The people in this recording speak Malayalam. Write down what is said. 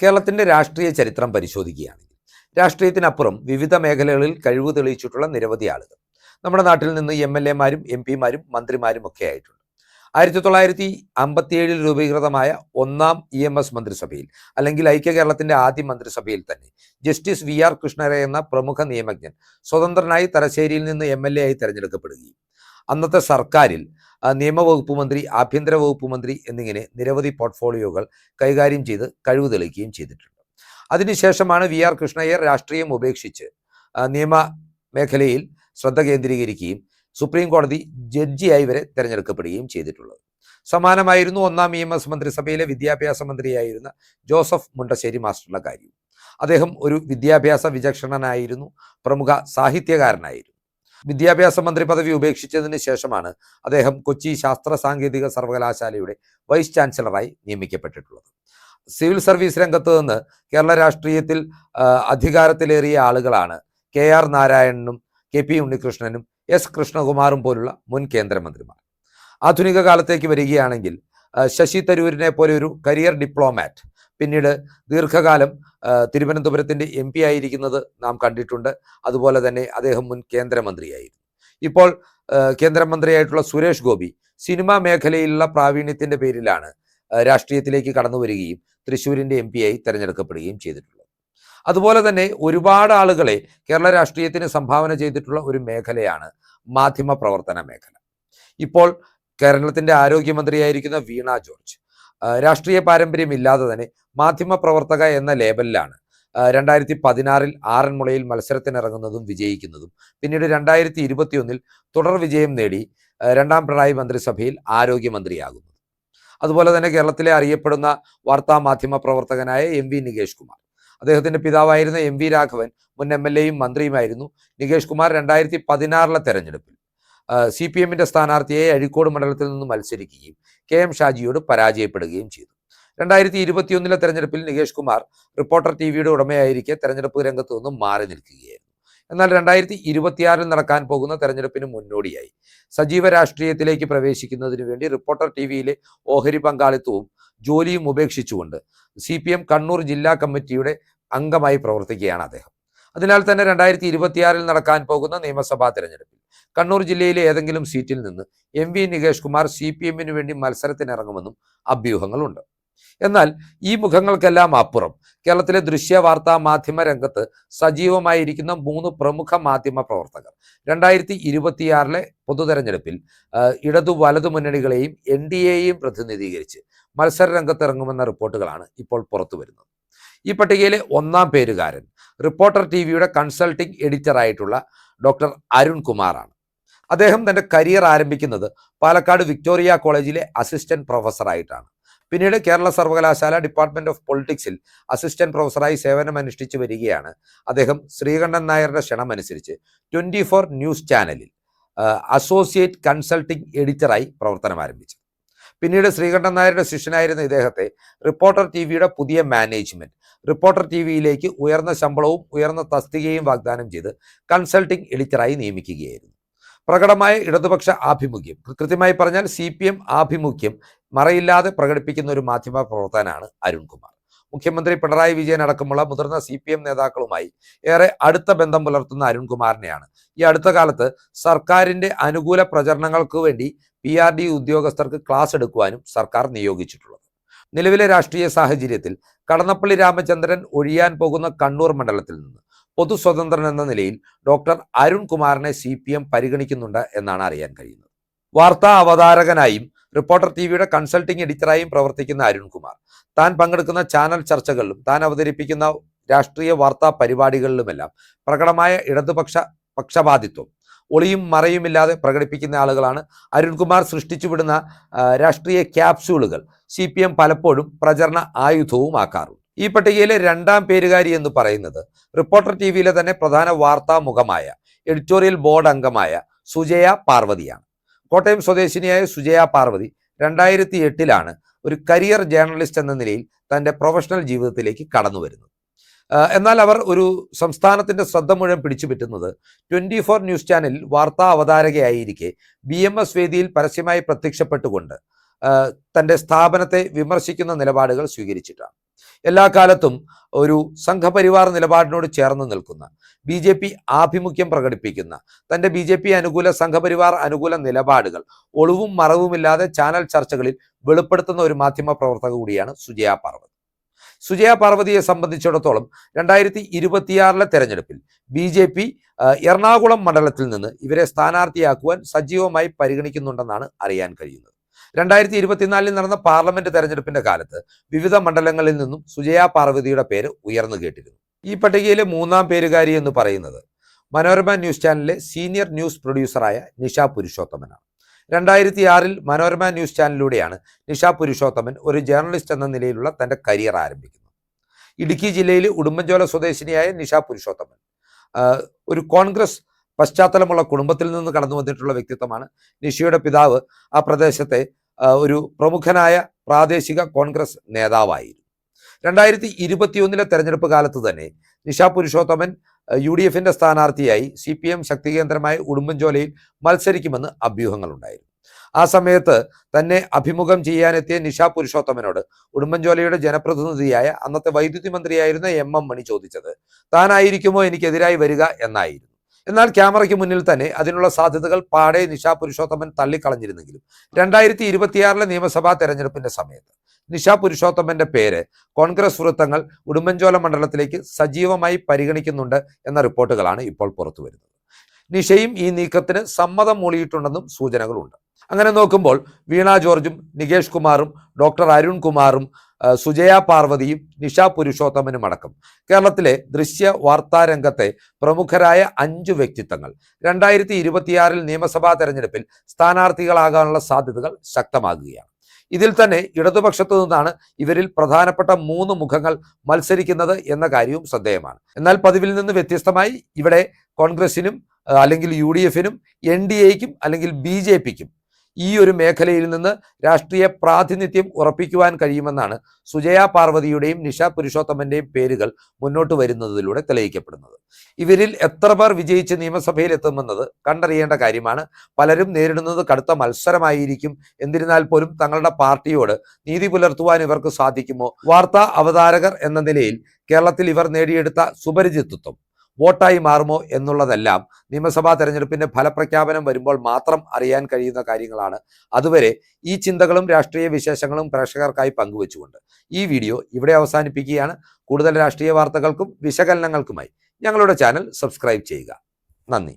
കേരളത്തിൻ്റെ രാഷ്ട്രീയ ചരിത്രം പരിശോധിക്കുകയാണെങ്കിൽ രാഷ്ട്രീയത്തിനപ്പുറം വിവിധ മേഖലകളിൽ കഴിവ് തെളിയിച്ചിട്ടുള്ള നിരവധി ആളുകൾ നമ്മുടെ നാട്ടിൽ നിന്ന് എം.എൽ.എമാരും എം.പിമാരും മന്ത്രിമാരും ഒക്കെ ആയിട്ടുണ്ട്. 1957 രൂപീകൃതമായ ഒന്നാം EMS മന്ത്രിസഭയിൽ അല്ലെങ്കിൽ ഐക്യ കേരളത്തിന്റെ ആദ്യ മന്ത്രിസഭയിൽ തന്നെ ജസ്റ്റിസ് VR കൃഷ്ണയ്യർ എന്ന പ്രമുഖ നിയമജ്ഞൻ സ്വതന്ത്രനായി തലശ്ശേരിയിൽ നിന്ന് MLA ആയി തെരഞ്ഞെടുക്കപ്പെടുകയും അന്നത്തെ സർക്കാരിൽ നിയമവകുപ്പ് മന്ത്രി, ആഭ്യന്തര വകുപ്പ് മന്ത്രി എന്നിങ്ങനെ നിരവധി പോർട്ട്ഫോളിയോകൾ കൈകാര്യം ചെയ്ത് കഴിവ് തെളിയിക്കുകയും ചെയ്തിട്ടുണ്ട്. അതിനുശേഷമാണ് VR കൃഷ്ണയ്യർ രാഷ്ട്രീയം ഉപേക്ഷിച്ച് നിയമ മേഖലയിൽ ശ്രദ്ധ കേന്ദ്രീകരിക്കുകയും സുപ്രീം കോടതി ജഡ്ജിയായി വരെ തിരഞ്ഞെടുക്കപ്പെടുകയും ചെയ്തിട്ടുള്ളത്. സമാനമായിരുന്നു ഒന്നാം EMS മന്ത്രിസഭയിലെ വിദ്യാഭ്യാസ മന്ത്രിയായിരുന്ന ജോസഫ് മുണ്ടശ്ശേരി മാസ്റ്ററുടെ കാര്യം. അദ്ദേഹം ഒരു വിദ്യാഭ്യാസ വിചക്ഷണനായിരുന്നു, പ്രമുഖ സാഹിത്യകാരനായിരുന്നു. വിദ്യാഭ്യാസ മന്ത്രി പദവി ഉപേക്ഷിച്ചതിന് ശേഷമാണ് അദ്ദേഹം കൊച്ചി ശാസ്ത്ര സാങ്കേതിക സർവകലാശാലയുടെ വൈസ് ചാൻസലറായി നിയമിക്കപ്പെട്ടിട്ടുള്ളത്. സിവിൽ സർവീസ് രംഗത്ത് നിന്ന് കേരള രാഷ്ട്രീയത്തിൽ അധികാരത്തിലേറിയ ആളുകളാണ് KR നാരായണനും KP ഉണ്ണികൃഷ്ണനും S കൃഷ്ണകുമാറും പോലുള്ള മുൻ കേന്ദ്രമന്ത്രിമാർ. ആധുനിക കാലത്തേക്ക് വരികയാണെങ്കിൽ ശശി തരൂരിനെ പോലെ ഒരു കരിയർ ഡിപ്ലോമാറ്റ് പിന്നീട് ദീർഘകാലം തിരുവനന്തപുരത്തിൻ്റെ MP ആയിരിക്കുന്നത് നാം കണ്ടിട്ടുണ്ട്. അതുപോലെ തന്നെ അദ്ദേഹം മുൻ കേന്ദ്രമന്ത്രിയായിരുന്നു. ഇപ്പോൾ കേന്ദ്രമന്ത്രിയായിട്ടുള്ള സുരേഷ് ഗോപി സിനിമാ മേഖലയിലുള്ള പ്രാവീണ്യത്തിൻ്റെ പേരിലാണ് രാഷ്ട്രീയത്തിലേക്ക് കടന്നു വരികയും തൃശ്ശൂരിൻ്റെ MP ആയി തിരഞ്ഞെടുക്കപ്പെടുകയും ചെയ്തിട്ടുള്ളത്. അതുപോലെ തന്നെ ഒരുപാട് ആളുകളെ കേരള രാഷ്ട്രീയത്തിന് സംഭാവന ചെയ്തിട്ടുള്ള ഒരു മേഖലയാണ് മാധ്യമ പ്രവർത്തന മേഖല. ഇപ്പോൾ കേരളത്തിൻ്റെ ആരോഗ്യമന്ത്രിയായിരിക്കുന്ന വീണ ജോർജ് രാഷ്ട്രീയ പാരമ്പര്യമില്ലാതെ തന്നെ മാധ്യമ പ്രവർത്തക എന്ന ലേബലിലാണ് 2016 ആറന്മുളയിൽ മത്സരത്തിനിറങ്ങുന്നതും വിജയിക്കുന്നതും പിന്നീട് 2021 തുടർ വിജയം നേടി രണ്ടാം പിണറായി മന്ത്രിസഭയിൽ ആരോഗ്യമന്ത്രിയാകുന്നത്. അതുപോലെ തന്നെ കേരളത്തിലെ അറിയപ്പെടുന്ന വാർത്താ മാധ്യമ പ്രവർത്തകനായ MV നികേഷ് കുമാർ, അദ്ദേഹത്തിൻ്റെ പിതാവായിരുന്ന MV രാഘവൻ മുൻ MLAയും മന്ത്രിയുമായിരുന്നു. നികേഷ് കുമാർ 2016 തെരഞ്ഞെടുപ്പിൽ CPMന്റെ സ്ഥാനാർത്ഥിയായി അഴീക്കോട് മണ്ഡലത്തിൽ നിന്ന് മത്സരിക്കുകയും KM ഷാജിയോട് പരാജയപ്പെടുകയും ചെയ്തു. 2021 തെരഞ്ഞെടുപ്പിൽ നികേഷ് കുമാർ റിപ്പോർട്ടർ TVയുടെ ഉടമയായിരിക്കെ തെരഞ്ഞെടുപ്പ് രംഗത്തു നിന്നും മാറി നിൽക്കുകയായിരുന്നു. എന്നാൽ 2026 നടക്കാൻ പോകുന്ന തെരഞ്ഞെടുപ്പിന് മുന്നോടിയായി സജീവ രാഷ്ട്രീയത്തിലേക്ക് പ്രവേശിക്കുന്നതിന് വേണ്ടി റിപ്പോർട്ടർ TVയിലെ ഓഹരി പങ്കാളിത്തവും ജോലിയും ഉപേക്ഷിച്ചുകൊണ്ട് CPM കണ്ണൂർ ജില്ലാ കമ്മിറ്റിയുടെ അംഗമായി പ്രവർത്തിക്കുകയാണ് അദ്ദേഹം. അതിനാൽ തന്നെ 2026 നടക്കാൻ പോകുന്ന നിയമസഭാ തെരഞ്ഞെടുപ്പിൽ കണ്ണൂർ ജില്ലയിലെ ഏതെങ്കിലും സീറ്റിൽ നിന്ന് MV നികേഷ് കുമാർ CPMന് വേണ്ടി മത്സരത്തിനിറങ്ങുമെന്നും അഭ്യൂഹങ്ങളുണ്ട്. എന്നാൽ ഈ മുഖങ്ങൾക്കെല്ലാം അപ്പുറം കേരളത്തിലെ ദൃശ്യ വാർത്താ മാധ്യമ രംഗത്ത് സജീവമായിരിക്കുന്ന 3 പ്രമുഖ മാധ്യമ പ്രവർത്തകർ 2026 പൊതു തെരഞ്ഞെടുപ്പിൽ ഇടതു വലതു മുന്നണികളെയും NDAയെയും പ്രതിനിധീകരിച്ച് മത്സര രംഗത്തിറങ്ങുമെന്ന റിപ്പോർട്ടുകളാണ് ഇപ്പോൾ പുറത്തു വരുന്നത്. ഈ പട്ടികയിലെ ഒന്നാം പേരുകാരൻ റിപ്പോർട്ടർ TVയുടെ കൺസൾട്ടിംഗ് എഡിറ്ററായിട്ടുള്ള ഡോക്ടർ അരുൺ കുമാറാണ്. അദ്ദേഹം തൻ്റെ കരിയർ ആരംഭിക്കുന്നത് പാലക്കാട് വിക്ടോറിയ കോളേജിലെ അസിസ്റ്റന്റ് പ്രൊഫസറായിട്ടാണ്. പിന്നീട് കേരള സർവകലാശാല ഡിപ്പാർട്ട്മെന്റ് ഓഫ് പൊളിറ്റിക്സിൽ അസിസ്റ്റന്റ് പ്രൊഫസറായി സേവനമനുഷ്ഠിച്ചു വരികയാണ് അദ്ദേഹം ശ്രീകണ്ഠൻ നായരുടെ ക്ഷണമനുസരിച്ച് 24 ന്യൂസ് ചാനലിൽ അസോസിയേറ്റ് കൺസൾട്ടിംഗ് എഡിറ്ററായി പ്രവർത്തനം ആരംഭിച്ചു. പിന്നീട് ശ്രീകണ്ഠൻ നായരുടെ ശിഷ്യനായിരുന്ന ഇദ്ദേഹത്തെ റിപ്പോർട്ടർ TVയുടെ പുതിയ മാനേജ്മെന്റ് റിപ്പോർട്ടർ TVയിലേക്ക് ഉയർന്ന ശമ്പളവും ഉയർന്ന തസ്തികയും വാഗ്ദാനം ചെയ്ത് കൺസൾട്ടിംഗ് എഡിറ്ററായി നിയമിക്കുകയായിരുന്നു. പ്രകടമായ ഇടതുപക്ഷ ആഭിമുഖ്യം, കൃത്യമായി പറഞ്ഞാൽ CPM ആഭിമുഖ്യം മറയില്ലാതെ പ്രകടിപ്പിക്കുന്ന ഒരു മാധ്യമ പ്രവർത്തകനാണ് അരുൺകുമാർ. മുഖ്യമന്ത്രി പിണറായി വിജയൻ അടക്കമുള്ള മുതിർന്ന CPM നേതാക്കളുമായി ഏറെ അടുത്ത ബന്ധം പുലർത്തുന്ന അരുൺകുമാറിനെയാണ് ഈ അടുത്ത കാലത്ത് സർക്കാരിൻ്റെ അനുകൂല പ്രചരണങ്ങൾക്ക് വേണ്ടി PRD ഉദ്യോഗസ്ഥർക്ക് ക്ലാസ് എടുക്കുവാനും സർക്കാർ നിയോഗിച്ചിട്ടുള്ളത്. നിലവിലെ രാഷ്ട്രീയ സാഹചര്യത്തിൽ കടന്നപ്പള്ളി രാമചന്ദ്രൻ ഒഴിയാൻ പോകുന്ന കണ്ണൂർ മണ്ഡലത്തിൽ നിന്ന് പൊതു സ്വതന്ത്രൻ എന്ന നിലയിൽ ഡോക്ടർ അരുൺകുമാറിനെ CPM പരിഗണിക്കുന്നുണ്ട് എന്നാണ് അറിയാൻ കഴിയുന്നത്. വാർത്താ അവതാരകനായും റിപ്പോർട്ടർ TVയുടെ കൺസൾട്ടിംഗ് എഡിറ്ററായും പ്രവർത്തിക്കുന്ന അരുൺകുമാർ താൻ പങ്കെടുക്കുന്ന ചാനൽ ചർച്ചകളിലും താൻ അവതരിപ്പിക്കുന്ന രാഷ്ട്രീയ വാർത്താ പരിപാടികളിലുമെല്ലാം പ്രകടമായ ഇടതുപക്ഷ പക്ഷപാതിത്വം ഒളിയും മറയുമില്ലാതെ പ്രകടിപ്പിക്കുന്ന ആളുകളാണ്. അരുൺകുമാർ സൃഷ്ടിച്ചുവിടുന്ന രാഷ്ട്രീയ ക്യാപ്സ്യൂളുകൾ CPM പലപ്പോഴും പ്രചരണ ആയുധവുമാക്കാറുണ്ട്. ഈ പട്ടികയിലെ രണ്ടാം പേരുകാരി എന്ന് പറയുന്നത് റിപ്പോർട്ടർ TVയിലെ തന്നെ പ്രധാന വാർത്താ മുഖമായ എഡിറ്റോറിയൽ ബോർഡ് അംഗമായ സുജയ പാർവതിയാണ്. കോട്ടയം സ്വദേശിനിയായ സുജയ പാർവതി 2008 ഒരു കരിയർ ജേർണലിസ്റ്റ് എന്ന നിലയിൽ തൻ്റെ പ്രൊഫഷണൽ ജീവിതത്തിലേക്ക് കടന്നു വരുന്നത്. എന്നാൽ അവർ ഒരു സംസ്ഥാനത്തിൻ്റെ ശ്രദ്ധ മുഴുവൻ പിടിച്ചുപറ്റുന്നത് 24 ന്യൂസ് ചാനലിൽ വാർത്താ അവതാരകയായിരിക്കെ BMS വേദിയിൽ പരസ്യമായി പ്രത്യക്ഷപ്പെട്ടുകൊണ്ട് തൻ്റെ സ്ഥാപനത്തെ വിമർശിക്കുന്ന നിലപാടുകൾ സ്വീകരിച്ചിട്ടാണ്. എല്ലാ കാലത്തും ഒരു സംഘപരിവാർ നിലപാടിനോട് ചേർന്ന് നിൽക്കുന്ന, BJP ആഭിമുഖ്യം പ്രകടിപ്പിക്കുന്ന, തന്റെ BJP അനുകൂല സംഘപരിവാർ അനുകൂല നിലപാടുകൾ ഒളിവും മറവുമില്ലാതെ ചാനൽ ചർച്ചകളിൽ വെളിപ്പെടുത്തുന്ന ഒരു മാധ്യമ പ്രവർത്തക കൂടിയാണ് സുജയ പാർവതി. സുജയ പാർവതിയെ സംബന്ധിച്ചിടത്തോളം 2026 തെരഞ്ഞെടുപ്പിൽ BJP എറണാകുളം മണ്ഡലത്തിൽ നിന്ന് ഇവരെ സ്ഥാനാർത്ഥിയാക്കുവാൻ സജീവമായി പരിഗണിക്കുന്നുണ്ടെന്നാണ് അറിയാൻ കഴിയുന്നത്. 2024 നടന്ന പാർലമെന്റ് തെരഞ്ഞെടുപ്പിന്റെ കാലത്ത് വിവിധ മണ്ഡലങ്ങളിൽ നിന്നും സുജയ പാർവതിയുടെ പേര് ഉയർന്നു കേട്ടിരുന്നു. ഈ പട്ടികയിലെ 3-ാം പേരുകാരി എന്ന് പറയുന്നത് മനോരമ ന്യൂസ് ചാനലിലെ സീനിയർ ന്യൂസ് പ്രൊഡ്യൂസറായ നിഷ പുരുഷോത്തമനാണ്. 2006 മനോരമ ന്യൂസ് ചാനലിലൂടെയാണ് നിഷ പുരുഷോത്തമൻ ഒരു ജേർണലിസ്റ്റ് എന്ന നിലയിലുള്ള തന്റെ കരിയർ ആരംഭിക്കുന്നത്. ഇടുക്കി ജില്ലയിലെ ഉടുമ്പൻചോല സ്വദേശിനിയായ നിഷ പുരുഷോത്തമൻ ഒരു കോൺഗ്രസ് പശ്ചാത്തലമുള്ള കുടുംബത്തിൽ നിന്ന് കടന്നു വന്നിട്ടുള്ള വ്യക്തിത്വമാണ്. നിഷയുടെ പിതാവ് ആ പ്രദേശത്തെ ഒരു പ്രമുഖനായ പ്രാദേശിക കോൺഗ്രസ് നേതാവായിരുന്നു. 2021 തെരഞ്ഞെടുപ്പ് കാലത്ത് തന്നെ നിഷ പുരുഷോത്തമൻ UDFന്റെ സ്ഥാനാർത്ഥിയായി CPM ശക്തി കേന്ദ്രമായ ഉടുമ്പൻചോലയിൽ മത്സരിക്കുമെന്ന് അഭ്യൂഹങ്ങളുണ്ടായിരുന്നു. ആ സമയത്ത് തന്നെ അഭിമുഖം ചെയ്യാനെത്തിയ നിഷ പുരുഷോത്തമനോട് ഉടുമ്പൻചോലയുടെ ജനപ്രതിനിധിയായ അന്നത്തെ വൈദ്യുതി മന്ത്രിയായിരുന്ന MM മണി ചോദിച്ചത് താനായിരിക്കുമോ എനിക്കെതിരായി വരിക എന്നായിരുന്നു. എന്നാൽ ക്യാമറയ്ക്ക് മുന്നിൽ തന്നെ അതിനുള്ള സാധ്യതകൾ പാടെ നിഷ പുരുഷോത്തമൻ തള്ളിക്കളഞ്ഞിരുന്നെങ്കിലും 2026 നിയമസഭാ തെരഞ്ഞെടുപ്പിന്റെ സമയത്ത് നിഷ പുരുഷോത്തമന്റെ പേര് കോൺഗ്രസ് വൃത്തങ്ങൾ ഉടുമ്പൻചോല മണ്ഡലത്തിലേക്ക് സജീവമായി പരിഗണിക്കുന്നുണ്ട് എന്ന റിപ്പോർട്ടുകളാണ് ഇപ്പോൾ പുറത്തു വരുന്നത്. നിഷയും ഈ നീക്കത്തിന് സമ്മതം മൂളിയിട്ടുണ്ടെന്നും സൂചനകളുണ്ട്. അങ്ങനെ നോക്കുമ്പോൾ വീണ ജോർജും നികേഷ് കുമാറും ഡോക്ടർ അരുൺ കുമാറും സുജയ പാർവതിയും നിഷ പുരുഷോത്തമനും അടക്കം കേരളത്തിലെ ദൃശ്യ വാർത്താ രംഗത്തെ പ്രമുഖരായ 5 വ്യക്തിത്വങ്ങൾ 2026 നിയമസഭാ തെരഞ്ഞെടുപ്പിൽ സ്ഥാനാർത്ഥികളാകാനുള്ള സാധ്യതകൾ ശക്തമാകുകയാണ്. ഇതിൽ തന്നെ ഇടതുപക്ഷത്തു നിന്നാണ് ഇവരിൽ പ്രധാനപ്പെട്ട 3 മുഖങ്ങൾ മത്സരിക്കുന്നത് എന്ന കാര്യവും ശ്രദ്ധേയമാണ്. എന്നാൽ പതിവിൽ നിന്ന് വ്യത്യസ്തമായി ഇവിടെ കോൺഗ്രസിനും അല്ലെങ്കിൽ UDFനും NDAയ്ക്കും അല്ലെങ്കിൽ BJPക്കും ഈ ഒരു മേഖലയിൽ നിന്ന് രാഷ്ട്രീയ പ്രാതിനിധ്യം ഉറപ്പിക്കുവാൻ കഴിയുമെന്നാണ് സുജയ പാർവതിയുടെയും നിഷ പുരുഷോത്തമന്റെയും പേരുകൾ മുന്നോട്ട് വരുന്നതിലൂടെ തെളിയിക്കപ്പെടുന്നത്. ഇവരിൽ എത്ര പേർ വിജയിച്ച് നിയമസഭയിൽ എത്തുമെന്നത് കണ്ടറിയേണ്ട കാര്യമാണ്. പലരും നേരിടുന്നത് കടുത്ത മത്സരമായിരിക്കും. എന്നിരുന്നാൽ പോലും തങ്ങളുടെ പാർട്ടിയോട് നീതി പുലർത്തുവാൻ ഇവർക്ക് സാധിക്കുമോ? വാർത്താ അവതാരകർ എന്ന നിലയിൽ കേരളത്തിൽ ഇവർ നേടിയെടുത്ത സുപരിചിതത്വം വോട്ടായി മാറുമോ എന്നുള്ളതെല്ലാം നിയമസഭാ തെരഞ്ഞെടുപ്പിന്റെ ഫലപ്രഖ്യാപനം വരുമ്പോൾ മാത്രം അറിയാൻ കഴിയുന്ന കാര്യങ്ങളാണ്. അതുവരെ ഈ ചിന്തകളും രാഷ്ട്രീയ വിശേഷങ്ങളും പ്രേക്ഷകർക്കായി പങ്കുവെച്ചുകൊണ്ട് ഈ വീഡിയോ ഇവിടെ അവസാനിപ്പിക്കുകയാണ്. കൂടുതൽ രാഷ്ട്രീയ വാർത്തകൾക്കും വിശകലനങ്ങൾക്കുമായി ഞങ്ങളുടെ ചാനൽ സബ്സ്ക്രൈബ് ചെയ്യുക. നന്ദി.